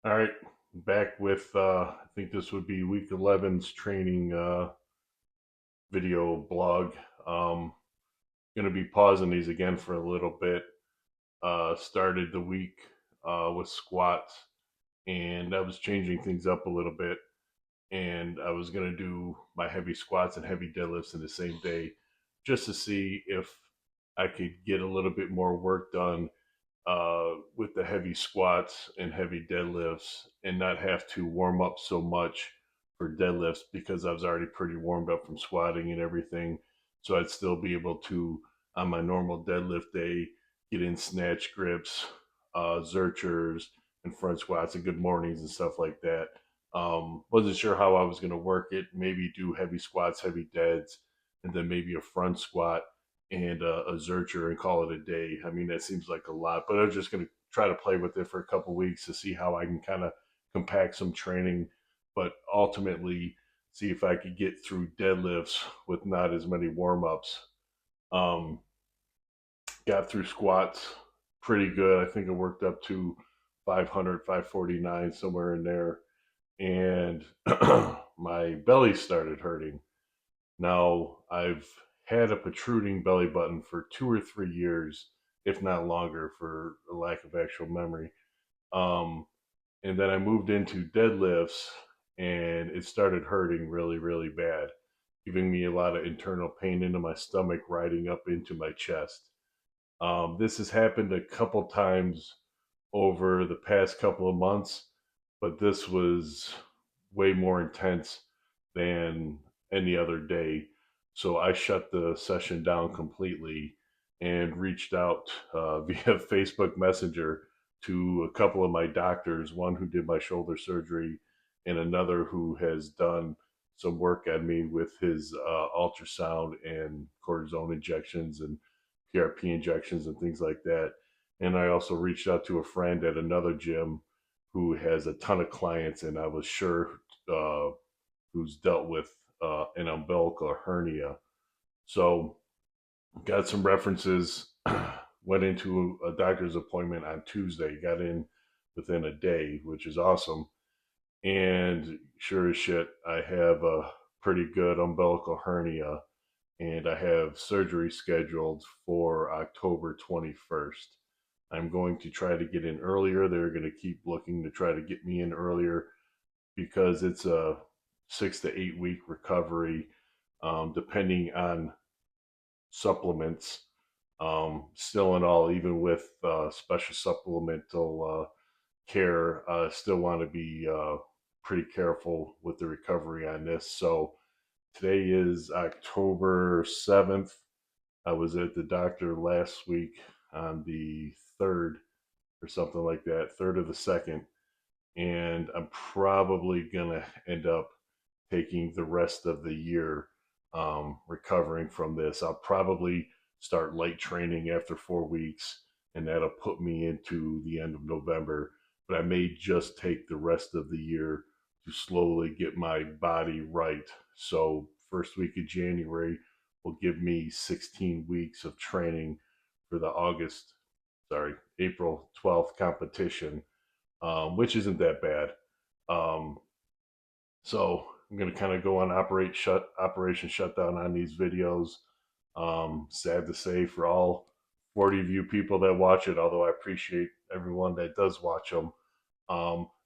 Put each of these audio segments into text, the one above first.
All right, back with I think this would be week 11's training video blog. Um, Going to be pausing these again for a little bit. Started the week with squats, and I was changing things up a little bit. And I was going to do my heavy squats and heavy deadlifts in the same day, just to see if I could get a little bit more work done with the heavy squats and heavy deadlifts and not have to warm up so much for deadlifts because I was already pretty warmed up from squatting and everything. So I'd still be able to, on my normal deadlift day, get in snatch grips, zerchers, and front squats and good mornings and stuff like that. Wasn't sure how I was going to work it. Maybe do heavy squats, heavy deads, and then maybe a front squat and a Zercher and call it a day. I mean, that seems like a lot, but I was just going to try to play with it for a couple weeks to see how I can kind of compact some training, but ultimately see if I could get through deadlifts with not as many warm ups. Um, got through squats pretty good. I think I worked up to 500, 549, somewhere in there. And my belly started hurting. Now, I've had a protruding belly button for 2 or 3 years, if not longer, for a lack of actual memory. Um, and then I moved into deadlifts, and it started hurting really, really bad, giving me a lot of internal pain into my stomach, riding up into my chest. This has happened a couple times over the past couple of months, but this was way more intense than any other day. So I shut the session down completely and reached out via Facebook Messenger to a couple of my doctors, one who did my shoulder surgery and another who has done some work on me with his ultrasound and cortisone injections and PRP injections and things like that. And I also reached out to a friend at another gym who has a ton of clients, and I was sure who's dealt with an umbilical hernia. So got some references. Went into a doctor's appointment on Tuesday. Got in within a day, which is awesome. And sure as shit, I have a pretty good umbilical hernia, and I have surgery scheduled for October 21st. I'm going to try to get in earlier. They're going to keep looking to try to get me in earlier because it's a 6 to 8 week recovery, depending on supplements. Still, and all, even with special supplemental care, still want to be pretty careful with the recovery on this. So today is October 7th. I was at the doctor last week on the 3rd or something like that, 3rd of the 2nd, and I'm probably going to end up taking the rest of the year recovering from this. I'll probably start light training after 4 weeks, and that'll put me into the end of November. But I may just take the rest of the year to slowly get my body right. So, first week of January will give me 16 weeks of training for the April 12th competition, which isn't that bad. Um, so I'm going to kind of go on Operation Shutdown on these videos. Sad to say for all 40 of you people that watch it, although I appreciate everyone that does watch them.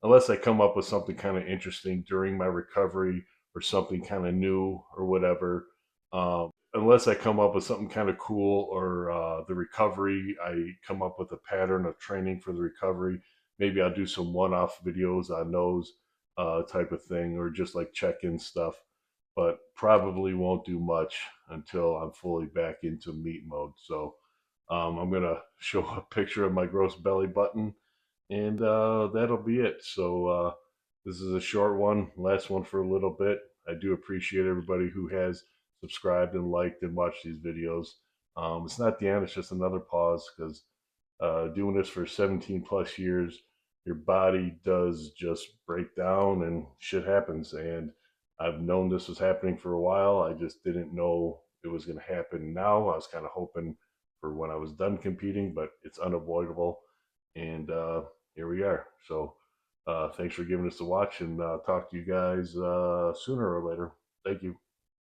Unless I come up with something kind of interesting during my recovery or something kind of new or whatever. Unless I come up with something kind of cool or the recovery, I come up with a pattern of training for the recovery. Maybe I'll do some one-off videos on those type of thing, or just like check-in stuff. But probably won't do much until I'm fully back into meat mode. So I'm gonna show a picture of my gross belly button, and that'll be it. So this is a short one, last one for a little bit. I do appreciate everybody who has subscribed and liked and watched these videos. It's not the end; it's just another pause because doing this for 17 plus years, your body does just break down and shit happens. And I've known this was happening for a while. I just didn't know it was going to happen now. I was kind of hoping for when I was done competing, but it's unavoidable. And here we are. So Thanks for giving us a watch, and talk to you guys sooner or later. Thank you.